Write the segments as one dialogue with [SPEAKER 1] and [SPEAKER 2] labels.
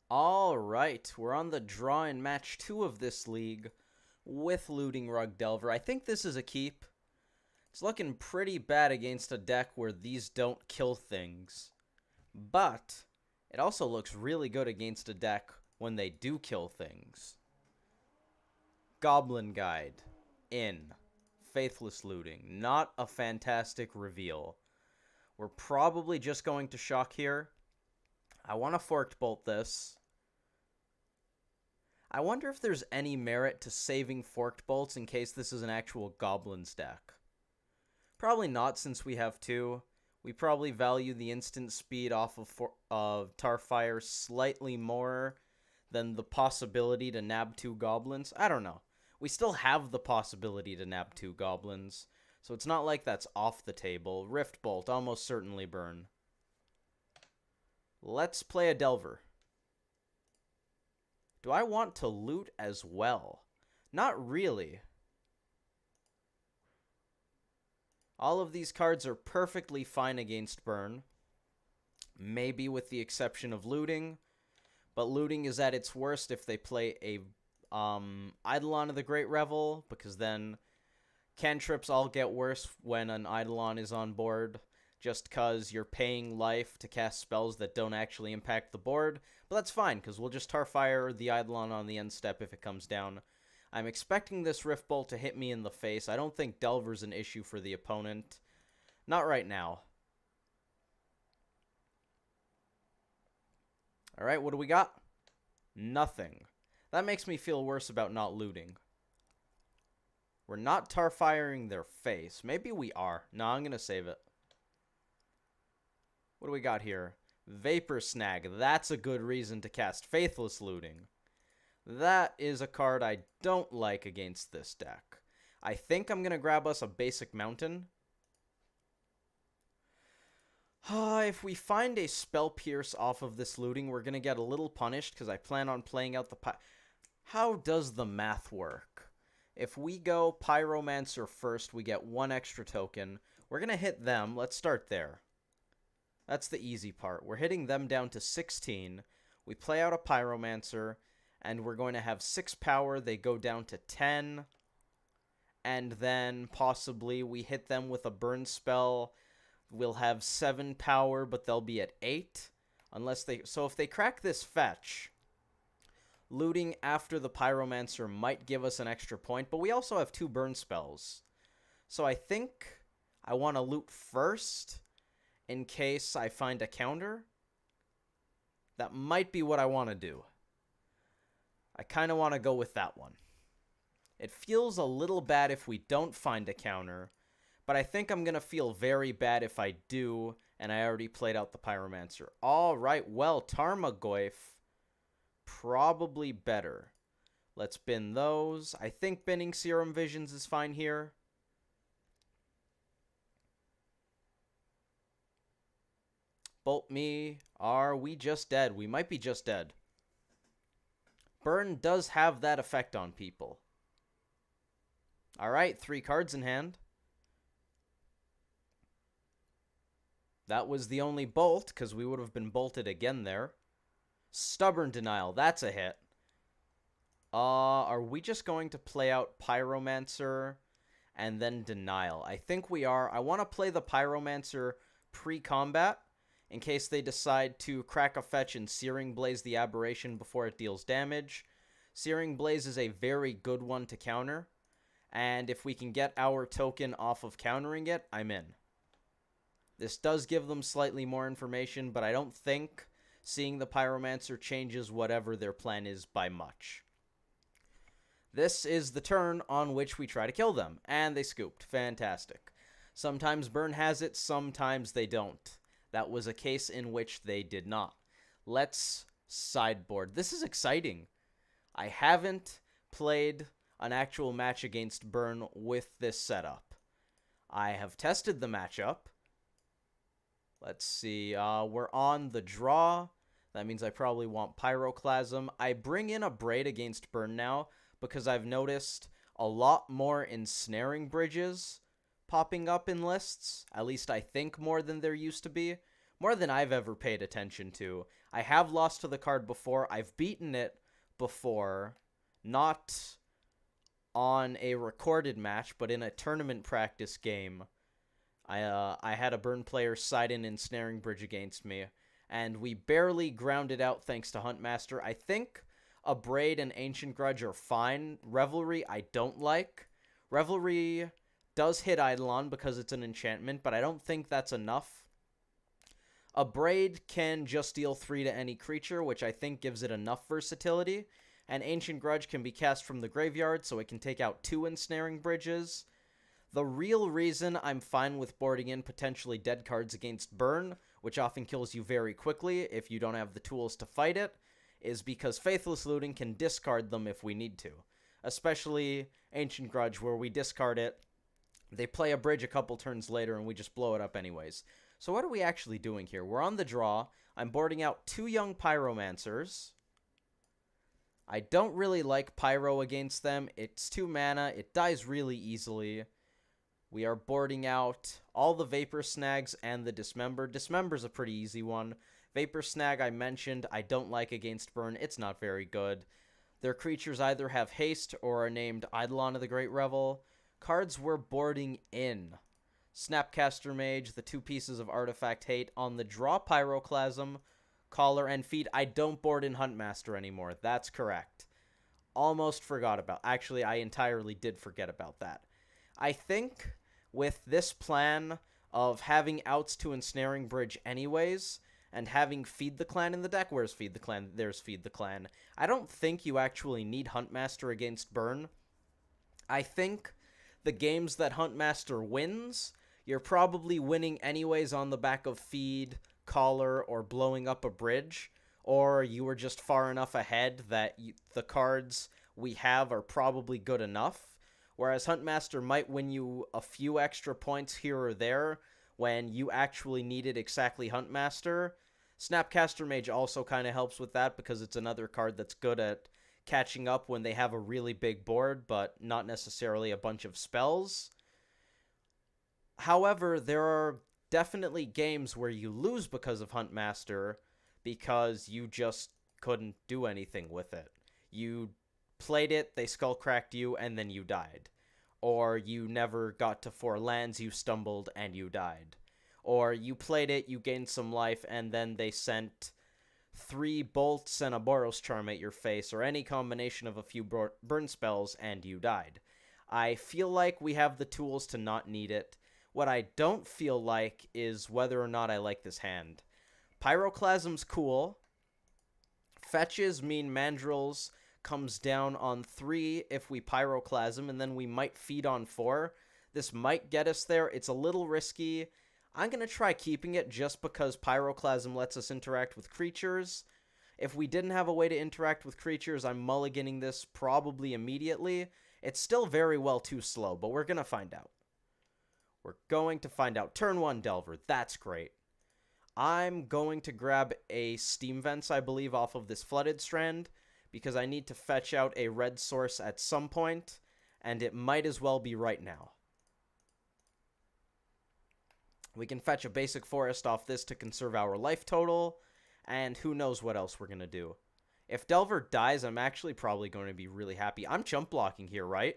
[SPEAKER 1] All right, we're on the draw in match 2 of this league with Looting Rug Delver. I think this is a keep. It's looking pretty bad against a deck where these don't kill things. But it also looks really good against a deck when they do kill things. Goblin Guide in Faithless Looting. Not a fantastic reveal. We're probably just going to shock here. I want to Forked Bolt this. I wonder if there's any merit to saving Forked Bolts in case this is an actual Goblins deck. Probably not, since we have two. We probably value the instant speed off of Tarfire slightly more than the possibility to nab two Goblins. I don't know. We still have the possibility to nab two Goblins, so it's not like that's off the table. Rift Bolt, almost certainly burn. Let's play a Delver. Do I want to loot as well? Not really. All of these cards are perfectly fine against burn. Maybe with the exception of looting. But looting is at its worst if they play a Eidolon of the Great Revel, because then cantrips all get worse when an Eidolon is on board, just because you're paying life to cast spells that don't actually impact the board. But that's fine, because we'll just Tarfire the Eidolon on the end step if it comes down. I'm expecting this Rift Bolt to hit me in the face. I don't think Delver's an issue for the opponent. Not right now. Alright, what do we got? Nothing. That makes me feel worse about not looting. We're not Tarfiring their face. Maybe we are. No, I'm going to save it. What do we got here? Vapor Snag. That's a good reason to cast Faithless Looting. That is a card I don't like against this deck. I think I'm going to grab us a basic mountain. If we find a Spell Pierce off of this looting, we're going to get a little punished because I plan on playing out the... How does the math work? If we go Pyromancer first, we get one extra token. We're going to hit them. Let's start there. That's the easy part. We're hitting them down to 16. We play out a Pyromancer, and we're going to have 6 power. They go down to 10. And then possibly we hit them with a burn spell. We'll have 7 power, but they'll be at 8. Unless they... So if they crack this fetch, looting after the Pyromancer might give us an extra point, but we also have 2 burn spells. So I think I want to loot first in case I find a counter. That might be what I want to do. I kind of want to go with that one. It feels a little bad if we don't find a counter, but I think I'm going to feel very bad if I do, and I already played out the Pyromancer. All right, well, Tarmogoyf, probably better. Let's bin those. I think binning Serum Visions is fine here. Bolt me. Are we just dead? We might be just dead. Burn does have that effect on people. Alright, 3 cards in hand. That was the only bolt, because we would have been bolted again there. Stubborn Denial, that's a hit. Are we just going to play out Pyromancer and then Denial? I think we are. I want to play the Pyromancer pre-combat in case they decide to crack a fetch and Searing Blaze the Aberration before it deals damage. Searing Blaze is a very good one to counter, and if we can get our token off of countering it, I'm in. This does give them slightly more information, but I don't think seeing the Pyromancer changes whatever their plan is by much. This is the turn on which we try to kill them, and they scooped. Fantastic. Sometimes Burn has it, sometimes they don't. That was a case in which they did not. Let's sideboard. This is exciting. I haven't played an actual match against Burn with this setup. I have tested the matchup. Let's see. We're on the draw. That means I probably want Pyroclasm. I bring in a Braid against Burn now because I've noticed a lot more ensnaring bridges popping up in lists. At least I think more than there used to be. More than I've ever paid attention to. I have lost to the card before. I've beaten it before. Not on a recorded match, but in a tournament practice game. I had a Burn player side in Ensnaring Bridge against me, and we barely grounded out thanks to Huntmaster. I think Abrade and Ancient Grudge are fine. Revelry I don't like. Revelry does hit Eidolon because it's an enchantment, but I don't think that's enough. Abrade can just deal 3 to any creature, which I think gives it enough versatility. And Ancient Grudge can be cast from the graveyard, so it can take out 2 Ensnaring Bridges. The real reason I'm fine with boarding in potentially dead cards against Burn, which often kills you very quickly if you don't have the tools to fight it, is because Faithless Looting can discard them if we need to. Especially Ancient Grudge, where we discard it, they play a bridge a couple turns later, and we just blow it up anyways. So what are we actually doing here? We're on the draw. I'm boarding out 2 Young Pyromancers. I don't really like Pyro against them. It's 2 mana. It dies really easily. We are boarding out all the Vapor Snags and the Dismember. Dismember's a pretty easy one. Vapor Snag I mentioned I don't like against Burn. It's not very good. Their creatures either have haste or are named Eidolon of the Great Revel. Cards we're boarding in. Snapcaster Mage, the 2 pieces of Artifact Hate. On the draw, Pyroclasm, Collar, and Feed. I don't board in Huntmaster anymore. That's correct. Almost forgot about. Actually, I entirely did forget about that. I think with this plan of having outs to Ensnaring Bridge anyways, and having Feed the Clan in the deck. Where's Feed the Clan? There's Feed the Clan. I don't think you actually need Huntmaster against Burn. I think the games that Huntmaster wins, you're probably winning anyways on the back of Feed, Collar, or blowing up a bridge, or you were just far enough ahead that the cards we have are probably good enough, whereas Huntmaster might win you a few extra points here or there when you actually needed exactly Huntmaster. Snapcaster Mage also kind of helps with that because it's another card that's good at catching up when they have a really big board, but not necessarily a bunch of spells. However, there are definitely games where you lose because of Huntmaster because you just couldn't do anything with it. You played it, they skullcracked you, and then you died. Or you never got to 4 lands, you stumbled, and you died. Or you played it, you gained some life, and then they sent 3 bolts and a Boros Charm at your face, or any combination of a few burn spells, and you died. I feel like we have the tools to not need it. What I don't feel like is whether or not I like this hand. Pyroclasm's cool. Fetches mean Mandrills comes down on 3 if we Pyroclasm, and then we might feed on 4. This might get us there. It's a little risky. I'm going to try keeping it just because Pyroclasm lets us interact with creatures. If we didn't have a way to interact with creatures, I'm mulliganing this probably immediately. It's still very well too slow, but we're going to find out. We're going to find out. Turn 1 Delver. That's great. I'm going to grab a Steam Vents, I believe, off of this Flooded Strand, because I need to fetch out a red source at some point, and it might as well be right now. We can fetch a basic forest off this to conserve our life total, and who knows what else we're going to do. If Delver dies, I'm actually probably going to be really happy. I'm chump blocking here, right?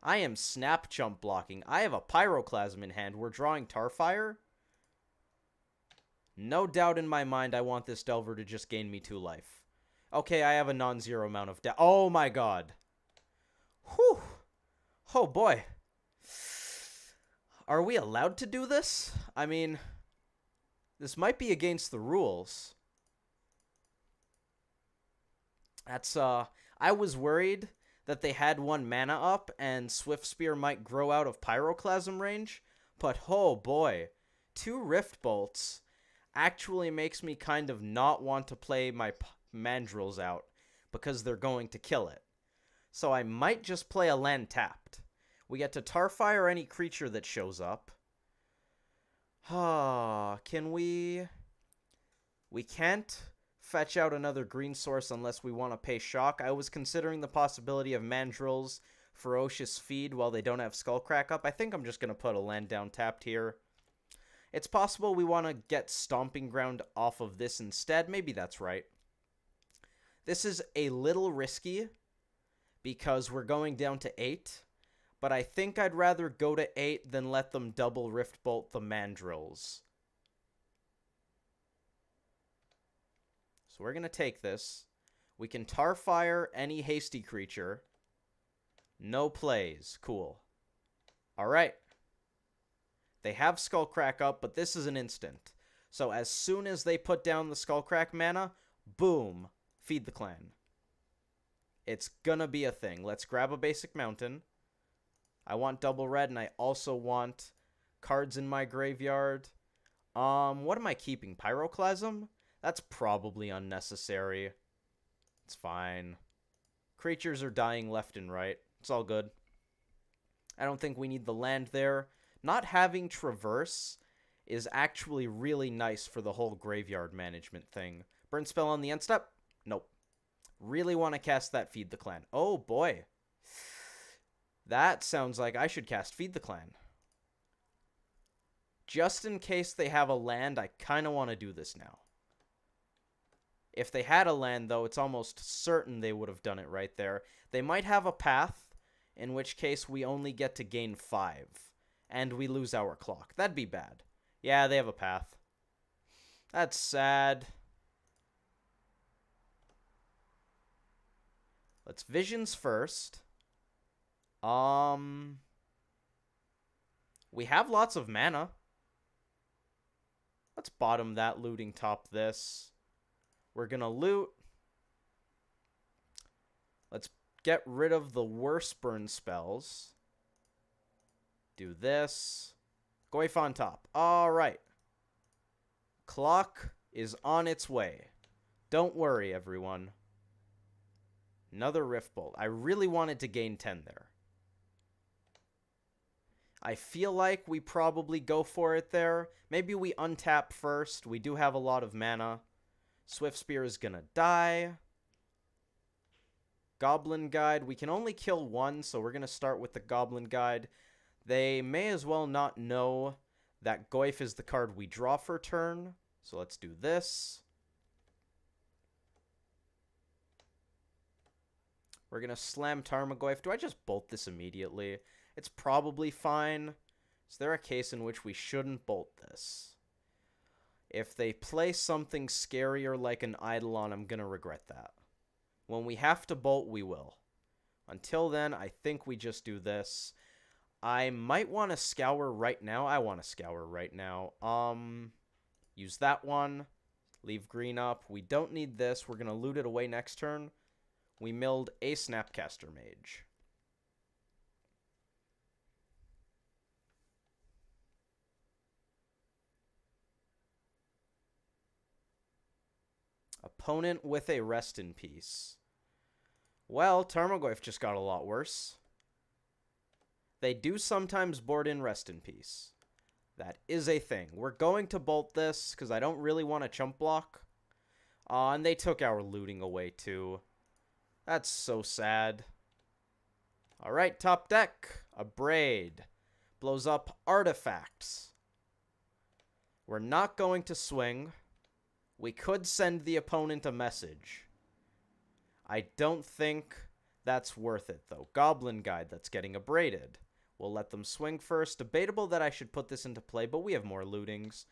[SPEAKER 1] I am snap chump blocking. I have a Pyroclasm in hand. We're drawing Tarfire. No doubt in my mind I want this Delver to just gain me 2 life. Okay, I have a non-zero amount of oh my god. Whew. Oh boy. Are we allowed to do this? I mean, this might be against the rules. That's, I was worried that they had 1 mana up and Swift Spear might grow out of Pyroclasm range, but oh boy, 2 Rift Bolts actually makes me kind of not want to play my Mandrills out because they're going to kill it. So I might just play a land tapped. We get to Tarfire any creature that shows up. Can we... We can't fetch out another green source unless we want to pay Shock. I was considering the possibility of Mandrills Ferocious Feed while they don't have Skullcrack up. I think I'm just going to put a land down tapped here. It's possible we want to get Stomping Ground off of this instead. Maybe that's right. This is a little risky because we're going down to 8. But I think I'd rather go to 8 than let them double Rift Bolt the Mandrills. So we're going to take this. We can Tar Fire any hasty creature. No plays. Cool. Alright. They have Skullcrack up, but this is an instant. So as soon as they put down the Skullcrack mana, boom, feed the clan. It's gonna be a thing. Let's grab a basic mountain. I want double red, and I also want cards in my graveyard. What am I keeping? Pyroclasm? That's probably unnecessary. It's fine. Creatures are dying left and right. It's all good. I don't think we need the land there. Not having Traverse is actually really nice for the whole graveyard management thing. Burn spell on the end step? Nope. Really want to cast that Feed the Clan. Oh, boy. That sounds like I should cast Feed the Clan. Just in case they have a land, I kind of want to do this now. If they had a land, though, it's almost certain they would have done it right there. They might have a path, in which case we only get to gain 5. And we lose our clock. That'd be bad. Yeah, they have a path. That's sad. Let's Visions first. We have lots of mana. Let's bottom that, looting top this. We're gonna loot. Let's get rid of the worst burn spells. Do this. Goyf on top. Alright. Clock is on its way. Don't worry, everyone. Another Rift Bolt. I really wanted to gain 10 there. I feel like we probably go for it there. Maybe we untap first. We do have a lot of mana. Swift Spear is gonna die. Goblin Guide. We can only kill one, so we're gonna start with the Goblin Guide. They may as well not know that Goyf is the card we draw for turn. So let's do this. We're going to slam Tarmogoyf. Do I just bolt this immediately? It's probably fine. Is there a case in which we shouldn't bolt this? If they play something scarier like an Eidolon, I'm going to regret that. When we have to bolt, we will. Until then, I think we just do this. I might want to scour right now. I want to scour right now. Use that one. Leave green up. We don't need this. We're going to loot it away next turn. We milled a Snapcaster Mage. Opponent with a Rest in Peace. Well, Tarmogoyf just got a lot worse. They do sometimes board in Rest in Peace. That is a thing. We're going to bolt this because I don't really want a chump block. And they took our looting away too. That's so sad. Alright, top deck. A Braid. Blows up artifacts. We're not going to swing. We could send the opponent a message. I don't think that's worth it, though. Goblin Guide that's getting abraded. We'll let them swing first. Debatable that I should put this into play, but we have more lootings.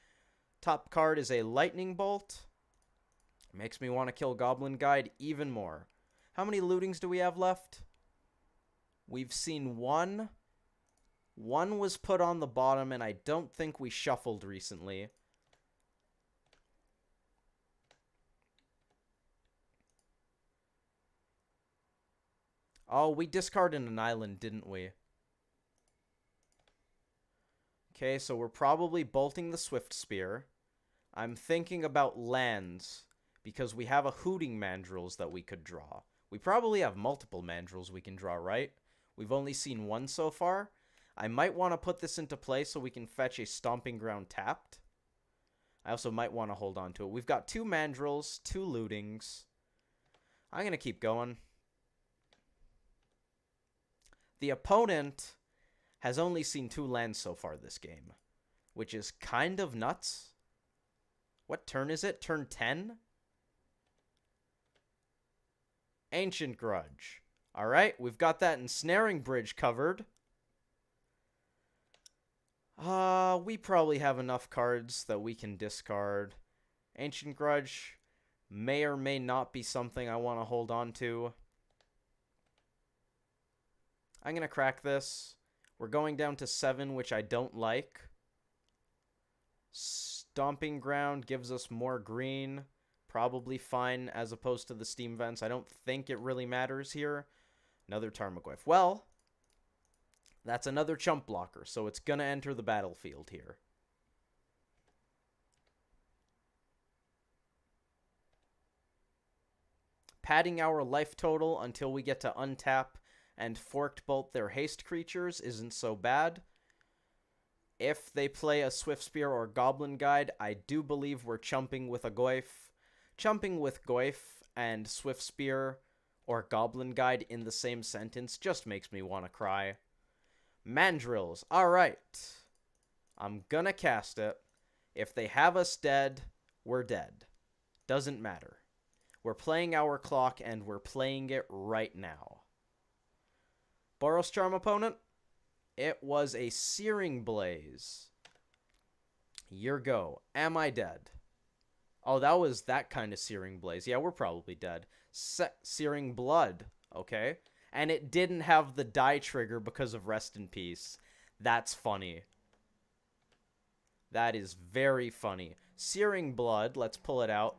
[SPEAKER 1] Top card is a Lightning Bolt. Makes me want to kill Goblin Guide even more. How many lootings do we have left? We've seen one. One was put on the bottom, and I don't think we shuffled recently. Oh, we discarded an island, didn't we? Okay, so we're probably bolting the Swift Spear. I'm thinking about lands, because we have a Hooting Mandrills that we could draw. We probably have multiple Mandrills we can draw, right? We've only seen one so far. I might want to put this into play so we can fetch a Stomping Ground tapped. I also might want to hold on to it. We've got 2 Mandrills, 2 lootings. I'm going to keep going. The opponent has only seen 2 lands so far this game. which is kind of nuts. What turn is it? Turn 10? Ancient Grudge. All right, we've got that Ensnaring Bridge covered. We probably have enough cards that we can discard. Ancient Grudge may or may not be something I want to hold on to. I'm going to crack this. We're going down to 7, which I don't like. Stomping Ground gives us more green. Probably fine as opposed to the Steam Vents. I don't think it really matters here. Another Tarmogoyf. Well, that's another chump blocker, so it's going to enter the battlefield here. Padding our life total until we get to untap and Forked Bolt their haste creatures isn't so bad. If they play a Swift Spear or Goblin Guide, I do believe we're chumping with a Goyf. Chumping with Goyf and Swift Spear or Goblin Guide in the same sentence just makes me want to cry. Mandrills. Alright. I'm gonna cast it. If they have us dead, we're dead. Doesn't matter. We're playing our clock, and we're playing it right now. Boros Charm opponent. It was a Searing Blaze. Your go. Am I dead? Oh, that was that kind of Searing Blaze. Yeah, we're probably dead. Searing Blood. Okay. And it didn't have the die trigger because of Rest in Peace. That's funny. That is very funny. Searing Blood, let's pull it out.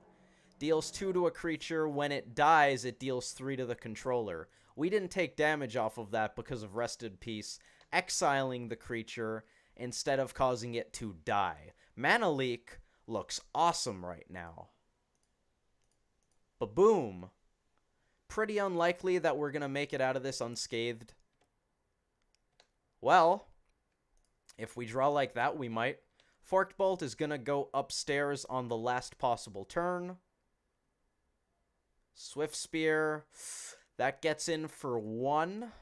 [SPEAKER 1] Deals 2 to a creature. When it dies, it deals 3 to the controller. We didn't take damage off of that because of Rest in Peace, exiling the creature instead of causing it to die. Mana Leak looks awesome right now. Ba-boom. Pretty unlikely that we're going to make it out of this unscathed. Well, if we draw like that, we might. Forked Bolt is going to go upstairs on the last possible turn. Swift Spear. That gets in for 1.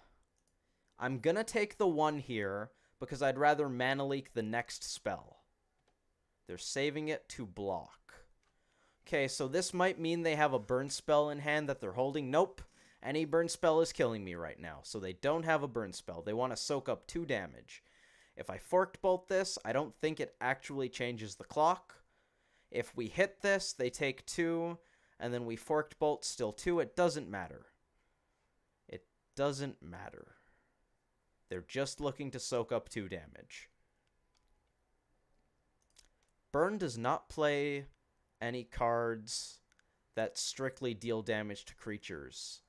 [SPEAKER 1] I'm going to take the 1 here because I'd rather Mana Leak the next spell. They're saving it to block. Okay, so this might mean they have a burn spell in hand that they're holding. Nope. Any burn spell is killing me right now. So they don't have a burn spell. They want to soak up 2 damage. If I Forked Bolt this, I don't think it actually changes the clock. If we hit this, they take 2, and then we Forked Bolt still 2. It doesn't matter. It doesn't matter. They're just looking to soak up 2 damage. Burn does not play any cards that strictly deal damage to creatures.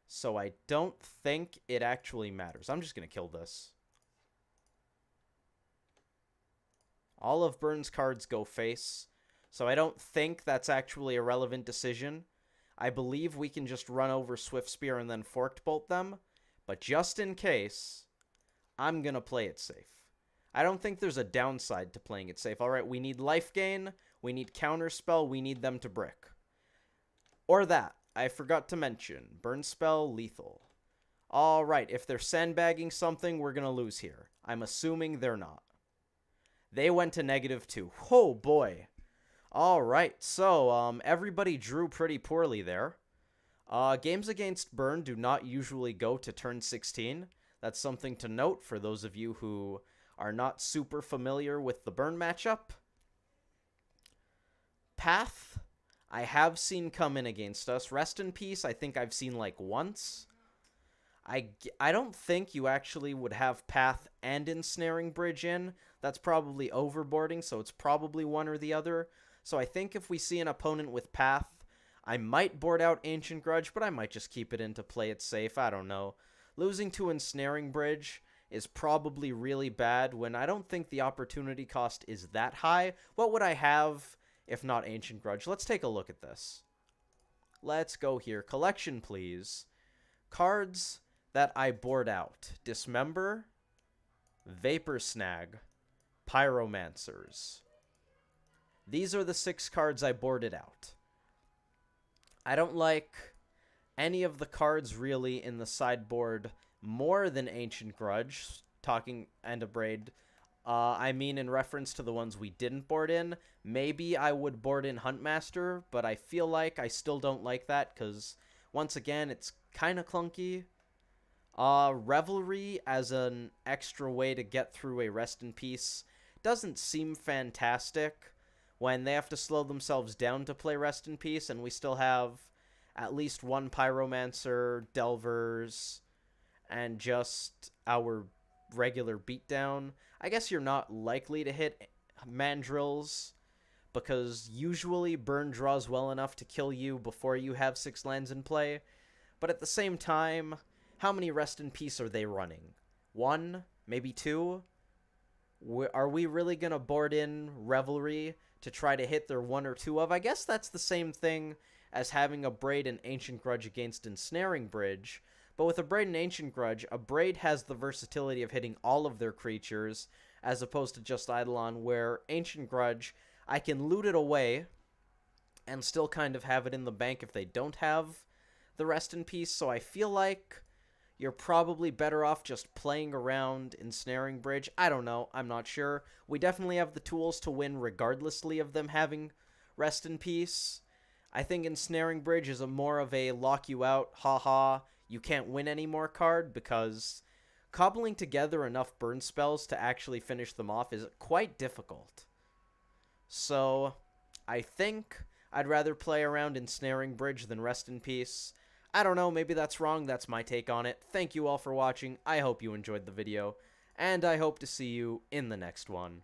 [SPEAKER 1] So I don't think it actually matters. I'm just going to kill this. All of Burn's cards go face, so I don't think that's actually a relevant decision. I believe we can just run over Swift Spear and then Forked Bolt them, but just in case, I'm going to play it safe. I don't think there's a downside to playing it safe. All right, we need life gain, we need counterspell, we need them to brick. Or that, I forgot to mention, burn spell, lethal. All right, if they're sandbagging something, we're going to lose here. I'm assuming they're not. They went to -2. Oh, boy. All right, so everybody drew pretty poorly there. Games against Burn do not usually go to turn 16. That's something to note for those of you who are not super familiar with the Burn matchup. Path, I have seen come in against us. Rest in Peace, I think I've seen like once. I don't think you actually would have Path and Ensnaring Bridge in. That's probably overboarding, so it's probably one or the other. So I think if we see an opponent with Path, I might board out Ancient Grudge, but I might just keep it in to play it safe. I don't know. Losing to Ensnaring Bridge is probably really bad when I don't think the opportunity cost is that high. What would I have if not Ancient Grudge? Let's take a look at this. Let's go here. Collection, please. Cards that I board out. Dismember, Vapor Snag, Pyromancers. These are the 6 cards I boarded out. I don't like any of the cards really in the sideboard more than Ancient Grudge, talking and a braid. I mean in reference to the ones we didn't board in. Maybe I would board in Huntmaster, but I feel like I still don't like that because, once again, it's kind of clunky. Revelry as an extra way to get through a Rest in Peace doesn't seem fantastic when they have to slow themselves down to play Rest in Peace, and we still have at least one Pyromancer, Delvers, and just our regular beatdown. I guess you're not likely to hit Mandrills, because usually Burn draws well enough to kill you before you have 6 lands in play. But at the same time, how many Rest in Peace are they running? 1? Maybe 2? Are we really going to board in Revelry to try to hit their 1 or 2 of? I guess that's the same thing as having a Braid and Ancient Grudge against Ensnaring Bridge. But with a Braid and Ancient Grudge, a Braid has the versatility of hitting all of their creatures, as opposed to just Eidolon, where Ancient Grudge, I can loot it away and still kind of have it in the bank if they don't have the Rest in Peace. So I feel like you're probably better off just playing around Ensnaring Bridge. I don't know. I'm not sure. We definitely have the tools to win regardlessly of them having Rest in Peace. I think Ensnaring Bridge is more of a lock you out, haha, you can't win anymore card, because cobbling together enough burn spells to actually finish them off is quite difficult. So I think I'd rather play around Ensnaring Bridge than Rest in Peace. I don't know, maybe that's wrong, that's my take on it. Thank you all for watching, I hope you enjoyed the video, and I hope to see you in the next one.